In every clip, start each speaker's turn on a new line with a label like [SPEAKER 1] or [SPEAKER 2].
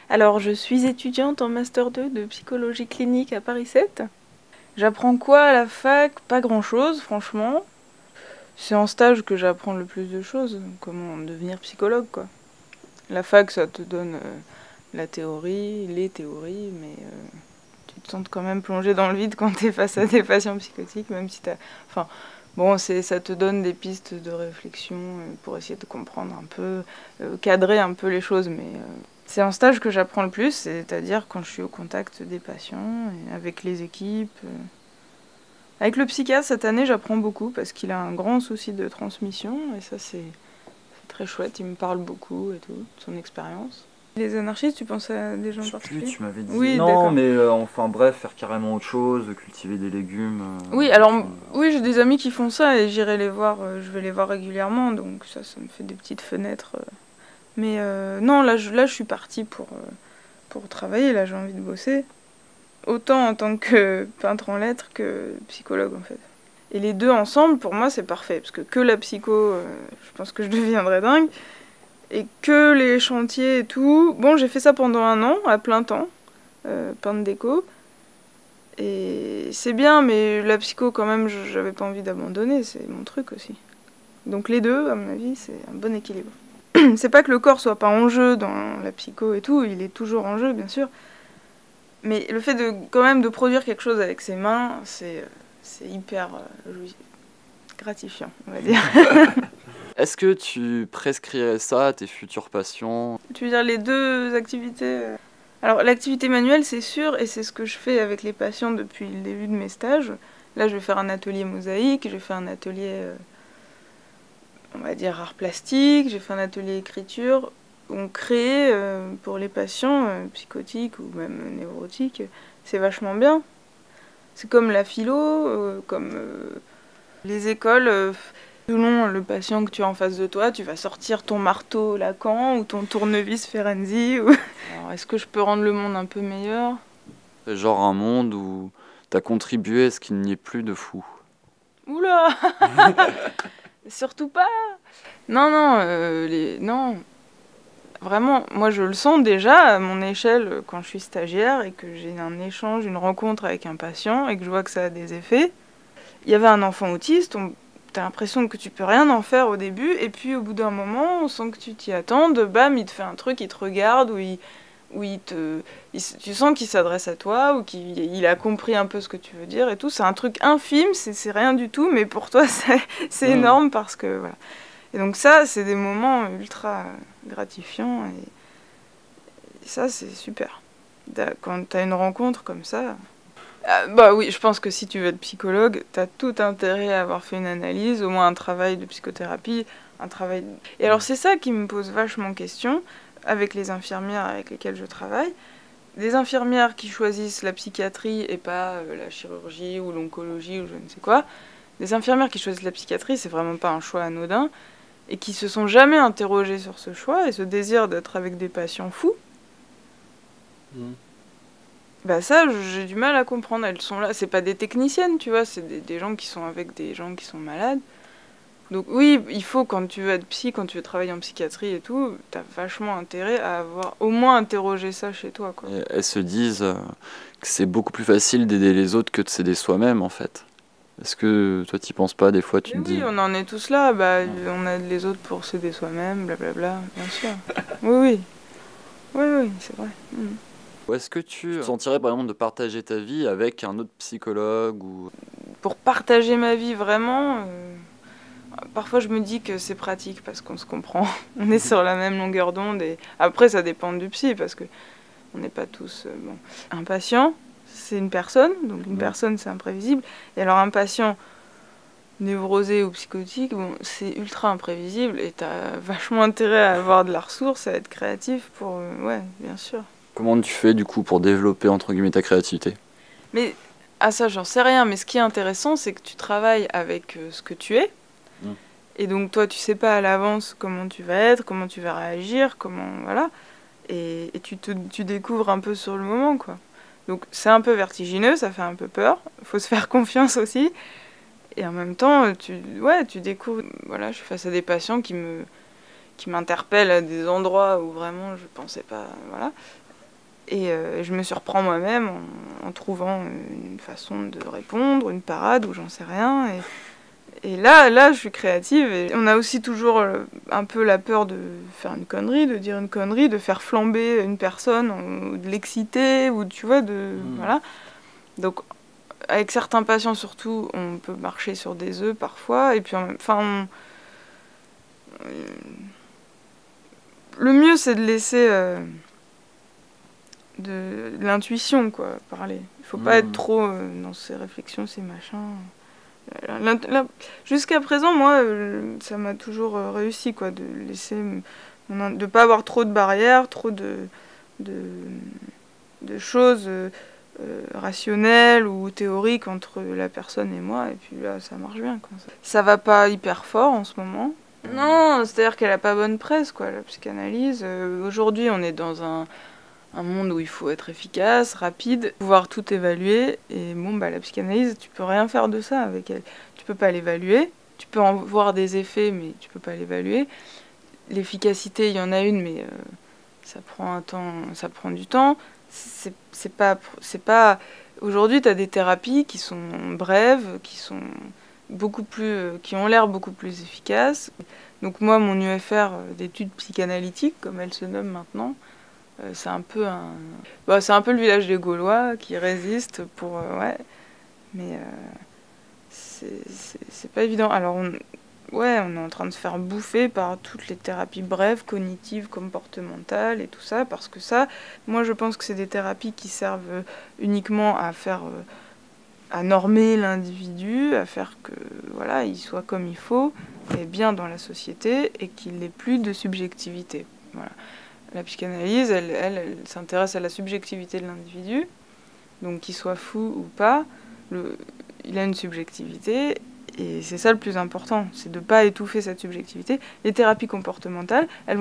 [SPEAKER 1] Alors, je suis étudiante en Master 2 de psychologie clinique à Paris 7. J'apprends quoi à la fac? Pas grand-chose, franchement. C'est en stage que j'apprends le plus de choses, comment devenir psychologue, quoi. La fac, ça te donne la théorie, les théories, mais tu te sens quand même plongé dans le vide quand t'es face à des patients psychotiques, même si t'as... Enfin, bon, ça te donne des pistes de réflexion pour essayer de comprendre un peu, cadrer un peu les choses, mais c'est en stage que j'apprends le plus, c'est-à-dire quand je suis au contact des patients, et avec les équipes. Avec le psychiatre, cette année, j'apprends beaucoup parce qu'il a un grand souci de transmission, et ça, c'est très chouette, il me parle beaucoup et tout, de son expérience. Les anarchistes, tu penses à des gens
[SPEAKER 2] Je sais plus,
[SPEAKER 1] particuliers?
[SPEAKER 2] tu m'avais dit.
[SPEAKER 1] Oui,
[SPEAKER 2] Non,
[SPEAKER 1] d'accord.
[SPEAKER 2] mais enfin bref, faire carrément autre chose, cultiver des légumes.
[SPEAKER 1] Oui, alors, oui, j'ai des amis qui font ça et j'irai les voir, je vais les voir régulièrement, donc ça me fait des petites fenêtres. Mais non, là, je suis partie pour travailler, là, j'ai envie de bosser. Autant en tant que peintre en lettres que psychologue, en fait. Et les deux ensemble, pour moi, c'est parfait, parce que la psycho, je pense que je deviendrais dingue, et que les chantiers et tout. Bon, j'ai fait ça pendant 1 an, à plein temps, peintre déco. Et c'est bien, mais la psycho, quand même, j'avais pas envie d'abandonner, c'est mon truc aussi. Donc les deux, à mon avis, c'est un bon équilibre. C'est pas que le corps soit pas en jeu dans la psycho et tout, il est toujours en jeu, bien sûr. Mais le fait de quand même de produire quelque chose avec ses mains, c'est hyper gratifiant, on va dire.
[SPEAKER 2] Est-ce que tu prescrirais ça à tes futurs patients?
[SPEAKER 1] Tu veux dire les deux activités Alors l'activité manuelle, c'est sûr, et c'est ce que je fais avec les patients depuis le début de mes stages. Là, je vais faire un atelier mosaïque, je vais faire un atelier, on va dire, art plastique, j'ai fait un atelier écriture. On crée pour les patients psychotiques ou même névrotiques, c'est vachement bien. C'est comme la philo, comme les écoles. Selon le patient que tu as en face de toi, tu vas sortir ton marteau Lacan ou ton tournevis Ferenczi. Alors, est-ce que je peux rendre le monde un peu meilleur?
[SPEAKER 2] C'est genre un monde où t'as contribué à ce qu'il n'y ait plus de fous.
[SPEAKER 1] Oula. Surtout pas. Non, non, non. Vraiment, moi je le sens déjà à mon échelle quand je suis stagiaire et que j'ai un échange, une rencontre avec un patient et que je vois que ça a des effets. Il y avait un enfant autiste, t'as l'impression que tu peux rien en faire au début, et puis au bout d'un moment, on sent que tu t'y attendes, bam, il te fait un truc, il te regarde, tu sens qu'il s'adresse à toi, ou qu'il a compris un peu ce que tu veux dire et tout. C'est un truc infime, c'est rien du tout, mais pour toi, c'est énorme parce que, voilà. Et donc ça, c'est des moments ultra gratifiants, et ça, c'est super. Quand t'as une rencontre comme ça... bah oui, je pense que si tu veux être psychologue, t'as tout intérêt à avoir fait une analyse, au moins un travail de psychothérapie, un travail... Et alors c'est ça qui me pose vachement question avec les infirmières avec lesquelles je travaille. Des infirmières qui choisissent la psychiatrie et pas la chirurgie ou l'oncologie ou je ne sais quoi. Des infirmières qui choisissent la psychiatrie, c'est vraiment pas un choix anodin, et qui se sont jamais interrogées sur ce choix et ce désir d'être avec des patients fous. Bah ça, j'ai du mal à comprendre. Elles sont là, c'est pas des techniciennes, tu vois, c'est des gens qui sont avec des gens qui sont malades. Donc oui, il faut, quand tu veux être psy, quand tu veux travailler en psychiatrie et tout, t'as vachement intérêt à avoir au moins interrogé ça chez toi, quoi.
[SPEAKER 2] Et elles se disent que c'est beaucoup plus facile d'aider les autres que de s'aider soi-même en fait. Est-ce que toi t'y penses pas des fois, tu te
[SPEAKER 1] Mais
[SPEAKER 2] dis...
[SPEAKER 1] oui, on en est tous là, bah on aide les autres pour s'aider soi-même, blablabla, bien sûr. Oui, oui, oui, oui, c'est vrai.
[SPEAKER 2] Ou est-ce que tu te sentirais par exemple de partager ta vie avec un autre psychologue ou...
[SPEAKER 1] Pour partager ma vie vraiment, parfois je me dis que c'est pratique parce qu'on se comprend, on est sur la même longueur d'onde, et après ça dépend du psy parce que on n'est pas tous... bon. Un patient, c'est une personne, donc une personne c'est imprévisible, et alors un patient névrosé ou psychotique, bon, c'est ultra imprévisible et t'as vachement intérêt à avoir de la ressource, à être créatif pour... ouais, bien sûr.
[SPEAKER 2] Comment tu fais du coup pour développer entre guillemets ta créativité?
[SPEAKER 1] Mais, ah ça j'en sais rien, mais ce qui est intéressant c'est que tu travailles avec ce que tu es, et donc toi tu sais pas à l'avance comment tu vas être, comment tu vas réagir, comment... voilà, et tu découvres un peu sur le moment, quoi. Donc c'est un peu vertigineux, ça fait un peu peur, faut se faire confiance aussi. Et en même temps, tu découvres... Voilà, je suis face à des patients qui m'interpellent à des endroits où vraiment je pensais pas... Voilà. Et je me surprends moi-même en trouvant une façon de répondre, une parade ou j'en sais rien. Et là, je suis créative. Et on a aussi toujours un peu la peur de faire une connerie, de dire une connerie, de faire flamber une personne, ou de l'exciter, ou tu vois, voilà. Donc, avec certains patients surtout, on peut marcher sur des œufs parfois. Et puis, le mieux, c'est de laisser de l'intuition, quoi, parler. Il faut pas être trop dans ses réflexions, ces machins. Jusqu'à présent, moi, ça m'a toujours réussi, quoi, de laisser, de pas avoir trop de barrières, trop de choses rationnelles ou théoriques entre la personne et moi, et puis là, ça marche bien, quoi. Ça va pas hyper fort en ce moment. Non, c'est-à-dire qu'elle a pas bonne presse, quoi, la psychanalyse. Aujourd'hui, on est dans un monde où il faut être efficace, rapide, pouvoir tout évaluer. Et bon, bah, la psychanalyse, tu peux rien faire de ça avec elle. Tu peux pas l'évaluer. Tu peux en voir des effets, mais tu peux pas l'évaluer. L'efficacité, il y en a une, mais ça prend un temps, ça prend du temps. C'est pas. Aujourd'hui, tu as des thérapies qui sont brèves, qui sont beaucoup plus, qui ont l'air beaucoup plus efficaces. Donc moi, mon UFR d'études psychanalytiques, comme elle se nomme maintenant, c'est un peu c'est un peu le village des Gaulois qui résiste pour ouais, mais c'est pas évident. Alors on est en train de se faire bouffer par toutes les thérapies brèves, cognitives, comportementales et tout ça, parce que ça, moi je pense que c'est des thérapies qui servent uniquement à faire à normer l'individu, à faire que voilà, il soit comme il faut et bien dans la société et qu'il n'ait plus de subjectivité. Voilà. La psychanalyse, elle s'intéresse à la subjectivité de l'individu, donc qu'il soit fou ou pas, il a une subjectivité, et c'est ça le plus important, c'est de ne pas étouffer cette subjectivité. Les thérapies comportementales, elles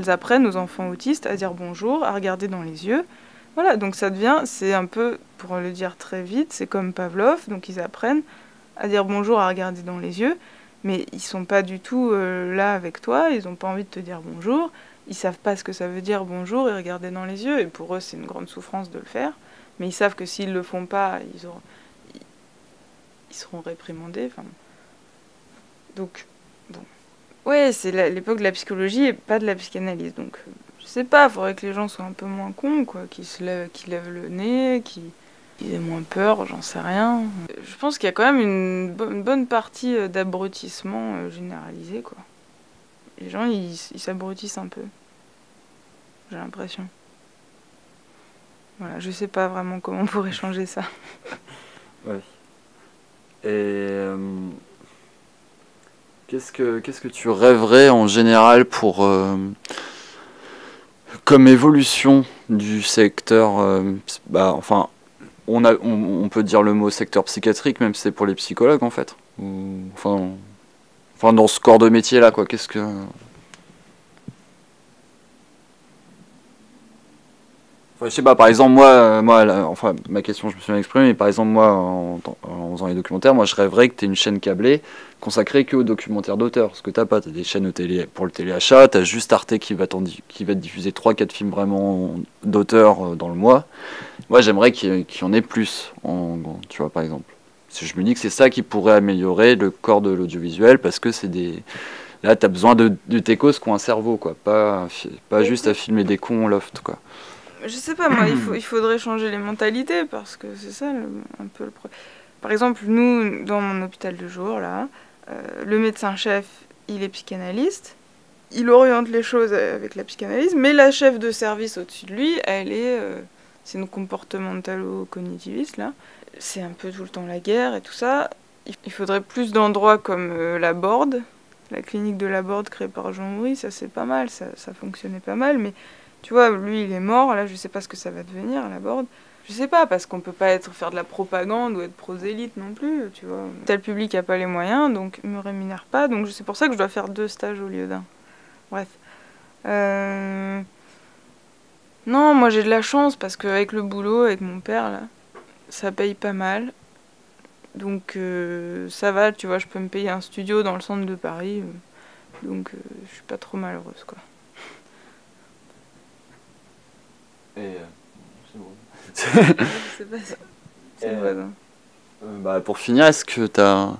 [SPEAKER 1] apprennent aux enfants autistes à dire bonjour, à regarder dans les yeux. Voilà, donc ça devient, c'est un peu, pour le dire très vite, c'est comme Pavlov, donc ils apprennent à dire bonjour, à regarder dans les yeux, mais ils sont pas du tout là avec toi, ils n'ont pas envie de te dire bonjour. Ils savent pas ce que ça veut dire bonjour et regarder dans les yeux, et pour eux c'est une grande souffrance de le faire, mais ils savent que s'ils le font pas, ils seront réprimandés. Enfin, donc bon, ouais, c'est l'époque de la psychologie et pas de la psychanalyse, donc je sais pas, faudrait que les gens soient un peu moins cons, quoi, qu'ils lèvent le nez, qu'ils aient moins peur, j'en sais rien. Je pense qu'il y a quand même une bonne partie d'abrutissement généralisé, quoi. Les gens, ils s'abrutissent un peu. J'ai l'impression. Voilà, je sais pas vraiment comment on pourrait changer ça.
[SPEAKER 2] Ouais. Et qu'est-ce que tu rêverais en général pour comme évolution du secteur enfin on peut dire le mot secteur psychiatrique même si c'est pour les psychologues en fait. Enfin dans ce corps de métier là quoi, qu'est-ce que Enfin, je sais pas, par exemple, enfin, ma question, je me suis bien exprimé, mais par exemple, moi, en faisant les documentaires, moi, je rêverais que tu aies une chaîne câblée consacrée que aux documentaires d'auteur. Parce que t'as pas, t'as des chaînes pour le téléachat, t'as juste Arte qui va te diffuser 3-4 films vraiment d'auteur dans le mois. Moi, j'aimerais qu'il y en ait plus, tu vois, par exemple. Parce que je me dis que c'est ça qui pourrait améliorer le corps de l'audiovisuel, parce que c'est des... Là, t'as besoin de techos qui ont un cerveau, quoi. Pas juste à filmer des cons en loft, quoi.
[SPEAKER 1] Je sais pas, moi, il faudrait changer les mentalités, parce que c'est ça un peu le problème. Par exemple, nous, dans mon hôpital de jour, là, le médecin-chef, il est psychanalyste, il oriente les choses avec la psychanalyse, mais la chef de service au-dessus de lui, c'est une comportementalo-cognitiviste, là. C'est un peu tout le temps la guerre et tout ça. Il faudrait plus d'endroits comme la Borde, la clinique de la Borde créée par Jean Houry, ça c'est pas mal, ça fonctionnait pas mal, mais tu vois, lui il est mort, là je sais pas ce que ça va devenir, la Borde. Je sais pas, parce qu'on peut pas faire de la propagande ou être prosélyte non plus, tu vois. Tel public a pas les moyens, donc il me rémunère pas, donc c'est pour ça que je dois faire 2 stages au lieu d'un. Bref. Non, moi j'ai de la chance, parce qu'avec le boulot, avec mon père, là, ça paye pas mal. Donc ça va, tu vois, je peux me payer un studio dans le centre de Paris, donc je suis pas trop malheureuse, quoi.
[SPEAKER 2] Et
[SPEAKER 1] Je sais pas si c'est le voisin.
[SPEAKER 2] Bah, pour finir, est-ce que t'as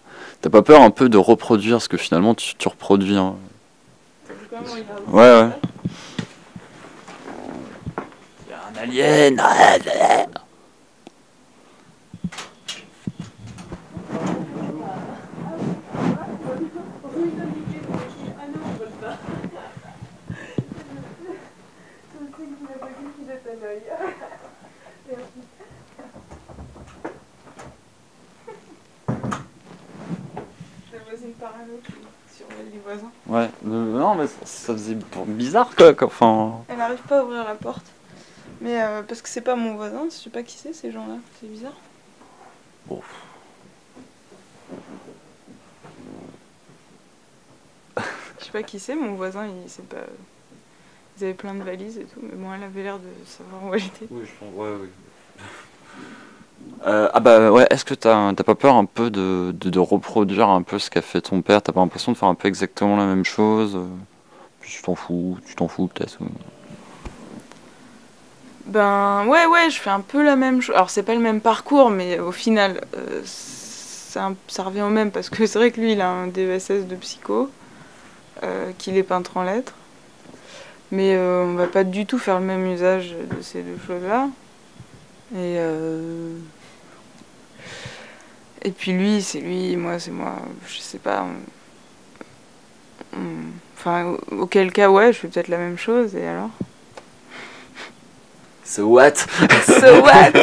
[SPEAKER 2] pas peur un peu de reproduire ce que finalement tu reproduis hein. Ouais, ouais. Il y a un alien. Ouais, non, mais ça faisait bizarre quoi. Enfin.
[SPEAKER 1] Elle n'arrive pas à ouvrir la porte. Mais parce que c'est pas mon voisin, je sais pas qui c'est ces gens-là, c'est bizarre.
[SPEAKER 2] Bon.
[SPEAKER 1] Je sais pas qui c'est, mon voisin, il sait pas. Ils avaient plein de valises et tout, mais bon, elle avait l'air de savoir où elle était.
[SPEAKER 2] Oui, je pense, ouais, oui. Ah bah ouais, est-ce que t'as pas peur un peu de reproduire un peu ce qu'a fait ton père? T'as pas l'impression de faire un peu exactement la même chose? Puis tu t'en fous peut-être.
[SPEAKER 1] Ben ouais, je fais un peu la même chose. Alors c'est pas le même parcours, mais au final, ça revient au même, parce que c'est vrai que lui, il a un DESS de psycho, qu'il est peintre en lettres. Mais on va pas du tout faire le même usage de ces deux choses-là. Et puis lui, c'est lui, moi, c'est moi. Je sais pas. Enfin, auquel cas, ouais, je fais peut-être la même chose, et alors?
[SPEAKER 2] So what?
[SPEAKER 1] So what?